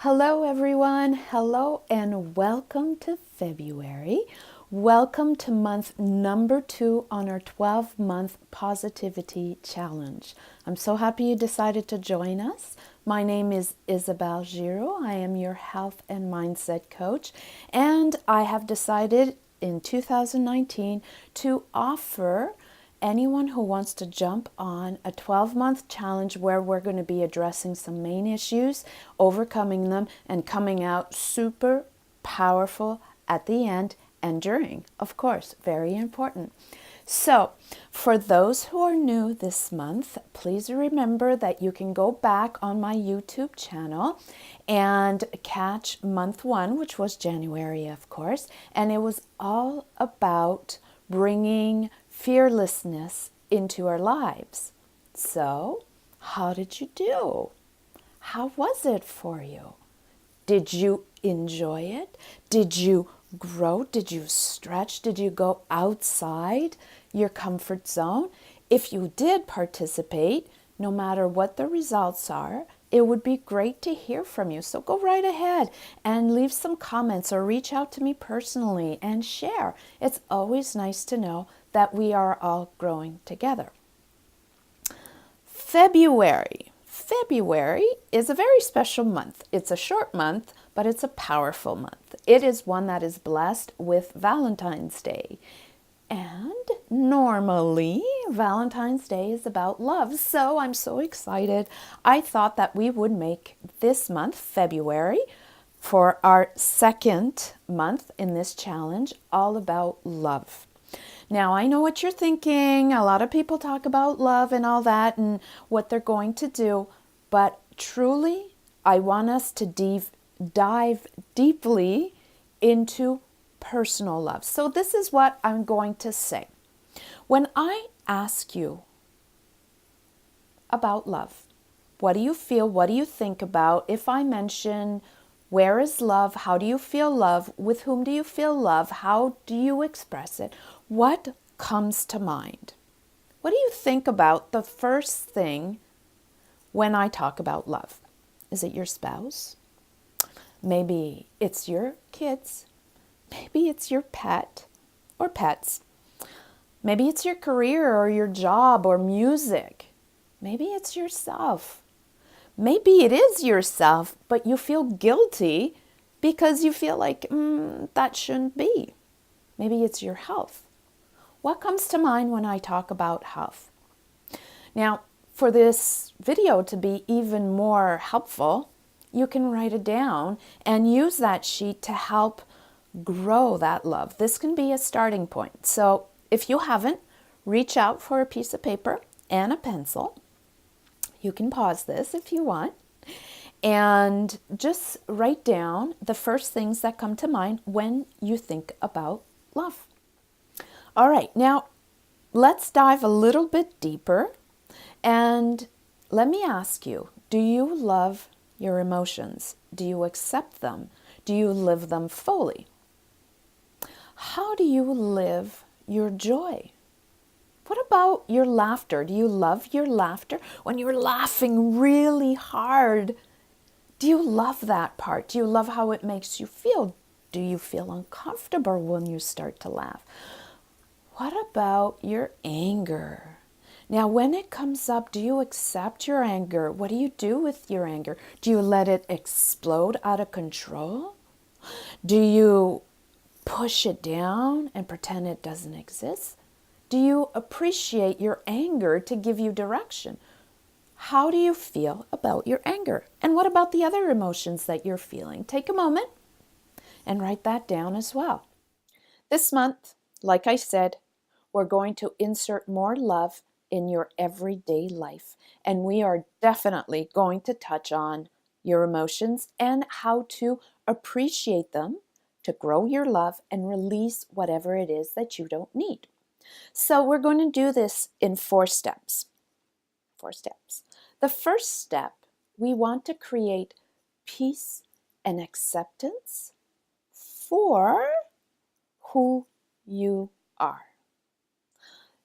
Hello, everyone. Hello, and welcome to February. Welcome to month number 2 on our 12-month positivity challenge. I'm so happy you decided to join us. My name is Isabelle Giraud. I am your health and mindset coach, and I have decided in 2019 to offer anyone who wants to jump on a 12-month challenge where we're going to be addressing some main issues, overcoming them, and coming out super powerful at the end and during. Of course, very important. So, for those who are new this month, please remember that you can go back on my YouTube channel and catch month 1, which was January, of course, and it was all about bringing fearlessness into our lives. So, how did you do? How was it for you? Did you enjoy it? Did you grow? Did you stretch? Did you go outside your comfort zone? If you did participate, no matter what the results are, it would be great to hear from you. So go right ahead and leave some comments or reach out to me personally and share. It's always nice to know that we are all growing together. February. February is a very special month. It's a short month, but it's a powerful month. It is one that is blessed with Valentine's Day. And normally, Valentine's Day is about love, so I'm so excited. I thought that we would make this month, February, for our second month in this challenge, all about love. Now, I know what you're thinking. A lot of people talk about love and all that and what they're going to do, but truly, I want us to dive deeply into personal love. So this is what I'm going to say. When I ask you about love, what do you feel? What do you think about? If I mention where is love? How do you feel love? With whom do you feel love? How do you express it? What comes to mind? What do you think about the first thing when I talk about love? Is it your spouse? Maybe it's your kids. Maybe it's your pet or pets. Maybe it's your career or your job or music. Maybe it's yourself. Maybe it is yourself, but you feel guilty because you feel like that shouldn't be. Maybe it's your health. What comes to mind when I talk about health? Now, for this video to be even more helpful, you can write it down and use that sheet to help grow that love. This can be a starting point. So if you haven't, reach out for a piece of paper and a pencil. You can pause this if you want. And just write down the first things that come to mind when you think about love. All right, now let's dive a little bit deeper. And let me ask you, do you love your emotions? Do you accept them? Do you live them fully? How do you live your joy? What about your laughter? Do you love your laughter? When you're laughing really hard, do you love that part? Do you love how it makes you feel? Do you feel uncomfortable when you start to laugh? What about your anger? Now, when it comes up, do you accept your anger? What do you do with your anger? Do you let it explode out of control? Do you push it down and pretend it doesn't exist? Do you appreciate your anger to give you direction? How do you feel about your anger? And what about the other emotions that you're feeling? Take a moment and write that down as well. This month, like I said, we're going to insert more love in your everyday life. And we are definitely going to touch on your emotions and how to appreciate them, to grow your love and release whatever it is that you don't need. So we're going to do this in 4 steps. 4 steps. The first step, we want to create peace and acceptance for who you are.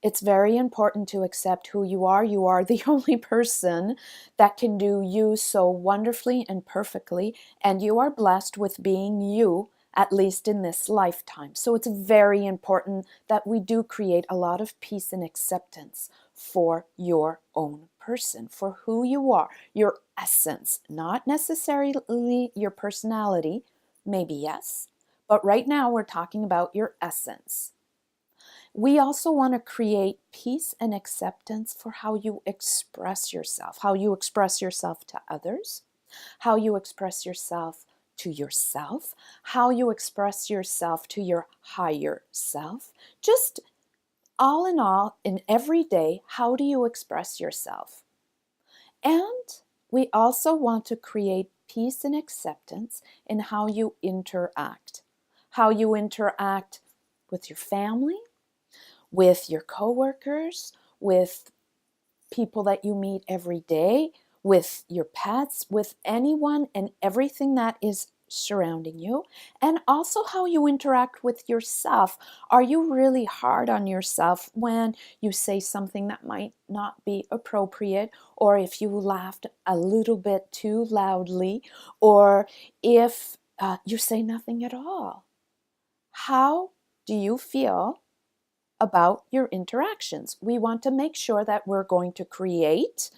It's very important to accept who you are. You are the only person that can do you so wonderfully and perfectly, and you are blessed with being you, at least in this lifetime. So it's very important that we do create a lot of peace and acceptance for your own person, for who you are, your essence, not necessarily your personality, maybe yes, but right now we're talking about your essence. We also want to create peace and acceptance for how you express yourself, how you express yourself to others, how you express yourself to yourself, how you express yourself to your higher self. Just all in every day, how do you express yourself? And we also want to create peace and acceptance in how you interact. How you interact with your family, with your coworkers, with people that you meet every day, with your pets, with anyone and everything that is surrounding you, and also how you interact with yourself. Are you really hard on yourself when you say something that might not be appropriate, or if you laughed a little bit too loudly, or if you say nothing at all? How do you feel about your interactions? We want to make sure that we're going to create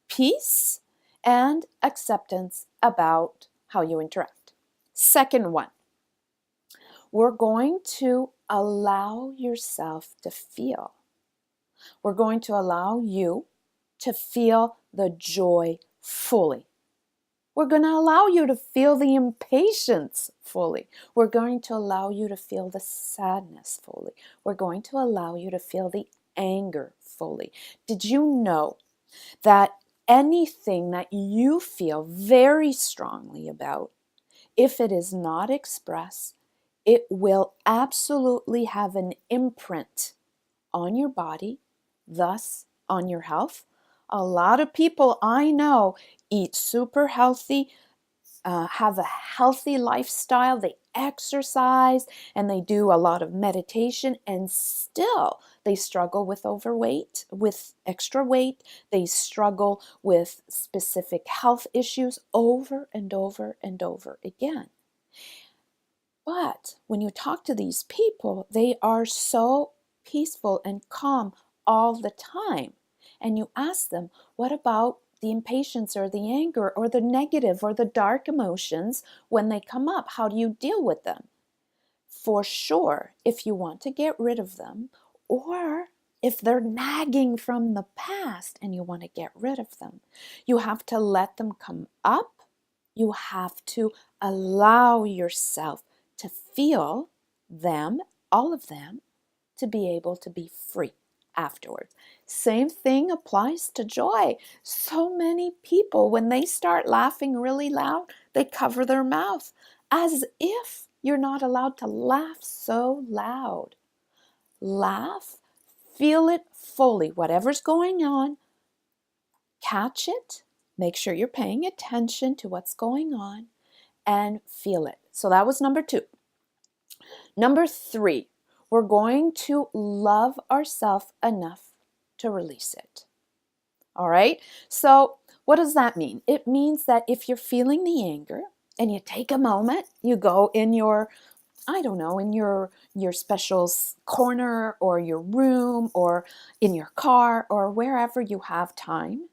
peace and acceptance about how you interact. Second one, we're going to allow yourself to feel. We're going to allow you to feel the joy fully. We're going to allow you to feel the impatience fully. We're going to allow you to feel the sadness fully. We're going to allow you to feel the anger fully. Did you know that anything that you feel very strongly about, if it is not expressed, it will absolutely have an imprint on your body, thus on your health? A lot of people I know eat super healthy, have a healthy lifestyle, they exercise, and they do a lot of meditation, and still they struggle with overweight, with extra weight. They struggle with specific health issues over and over and over again. But when you talk to these people, they are so peaceful and calm all the time. And you ask them, what about the impatience or the anger or the negative or the dark emotions when they come up? How do you deal with them? For sure, if you want to get rid of them, or if they're nagging from the past and you want to get rid of them, you have to let them come up. You have to allow yourself to feel them, all of them, to be able to be free afterwards. Same thing applies to joy. So many people, when they start laughing really loud, they cover their mouth as if you're not allowed to laugh so loud. Laugh, feel it fully. Whatever's going on, catch it. Make sure you're paying attention to what's going on and feel it. So that was number 2. Number 3, we're going to love ourselves enough to release it. All right? So what does that mean? It means that if you're feeling the anger and you take a moment, you go in your, I don't know, in your special corner or your room or in your car or wherever you have time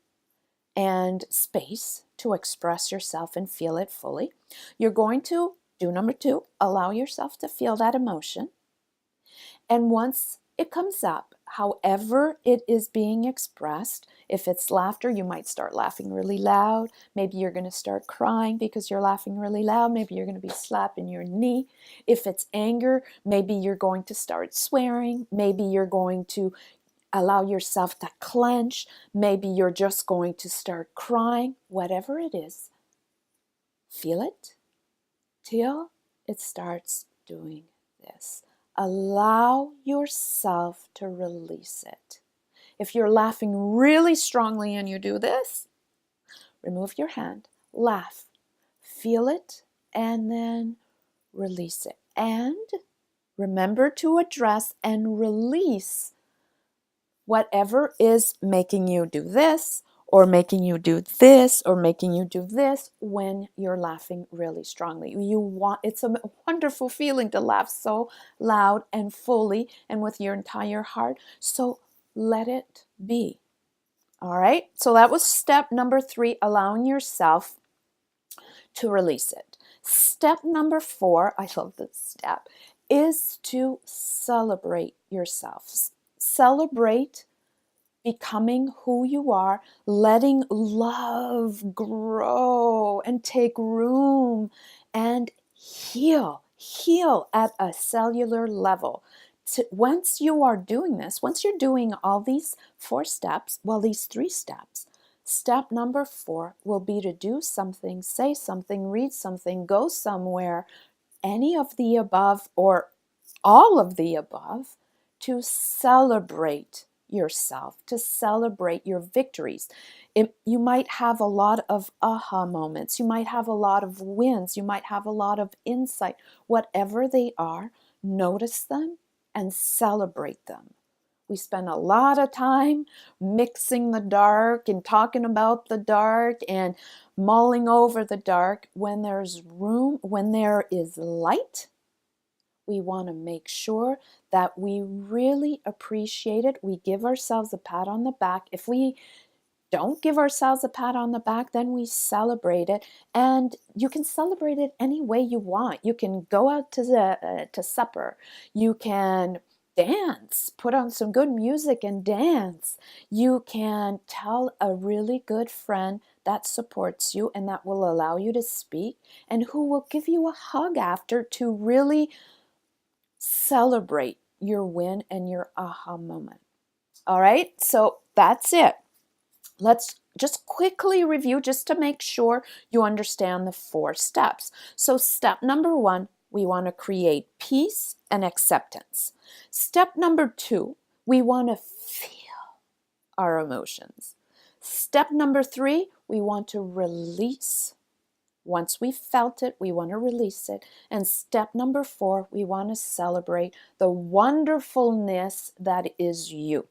and space to express yourself and feel it fully. You're going to do number 2, allow yourself to feel that emotion. And once it comes up, however it is being expressed, if it's laughter, you might start laughing really loud. Maybe you're going to start crying because you're laughing really loud. Maybe you're going to be slapping your knee. If it's anger, maybe you're going to start swearing. Maybe you're going to allow yourself to clench. Maybe you're just going to start crying. Whatever it is, feel it till it starts doing this. Allow yourself to release it. If you're laughing really strongly and you do this, remove your hand, laugh, feel it, and then release it. And remember to address and release Whatever is making you do this, or making you do this, or making you do this when you're laughing really strongly. It's a wonderful feeling to laugh so loud and fully and with your entire heart. So let it be. All right. So that was step number 3, allowing yourself to release it. Step number 4, I love this step, is to celebrate yourself. Celebrate becoming who you are, letting love grow and take room and heal at a cellular level. Once you are doing this, once you're doing all these 4 steps, well, these 3 steps, step number 4 will be to do something, say something, read something, go somewhere, any of the above or all of the above, to celebrate yourself, to celebrate your victories. You might have a lot of aha moments. You might have a lot of wins. You might have a lot of insight. Whatever they are, notice them and celebrate them. We spend a lot of time mixing the dark and talking about the dark and mulling over the dark. When there's room, when there is light, we want to make sure that we really appreciate it. We give ourselves a pat on the back. If we don't give ourselves a pat on the back, then we celebrate it. And you can celebrate it any way you want. You can go out to supper. You can dance, put on some good music and dance. You can tell a really good friend that supports you and that will allow you to speak and who will give you a hug after to really celebrate your win and your aha moment. All right, so that's it. Let's just quickly review just to make sure you understand the 4 steps. So step number 1, we want to create peace and acceptance. Step number 2, we want to feel our emotions. Step number 3, we want to release. Once we've felt it, we want to release it. And step number 4, we want to celebrate the wonderfulness that is you.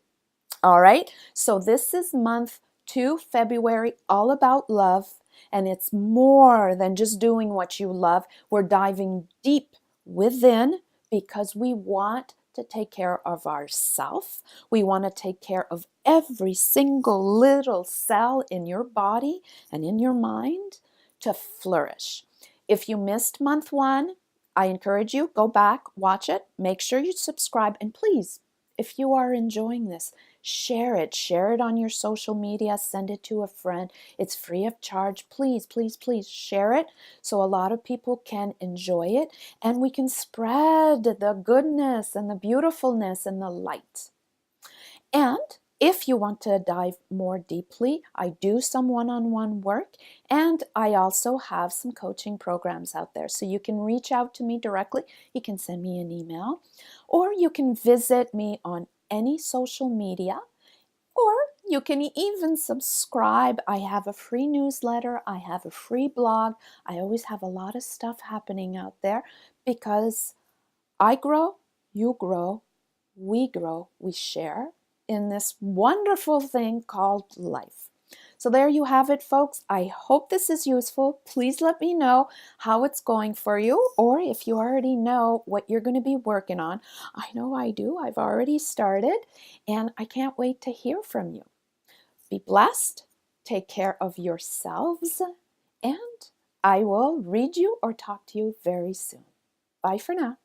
All right, so this is month 2, February, all about love. And it's more than just doing what you love. We're diving deep within because we want to take care of ourselves. We want to take care of every single little cell in your body and in your mind to flourish. If you missed month 1, I encourage you, go back, watch it, make sure you subscribe, and please, if you are enjoying this, share it. Share it on your social media. Send it to a friend. It's free of charge. Please, please, please share it so a lot of people can enjoy it and we can spread the goodness and the beautifulness and the light. And if you want to dive more deeply, I do some one-on-one work and I also have some coaching programs out there. So you can reach out to me directly. You can send me an email or you can visit me on any social media, or you can even subscribe. I have a free newsletter. I have a free blog. I always have a lot of stuff happening out there because I grow, you grow, we share in this wonderful thing called life. So there you have it, folks. I hope this is useful. Please let me know how it's going for you, or if you already know what you're going to be working on. I know I do. I've already started, and I can't wait to hear from you. Be blessed. Take care of yourselves, and I will read you or talk to you very soon. Bye for now.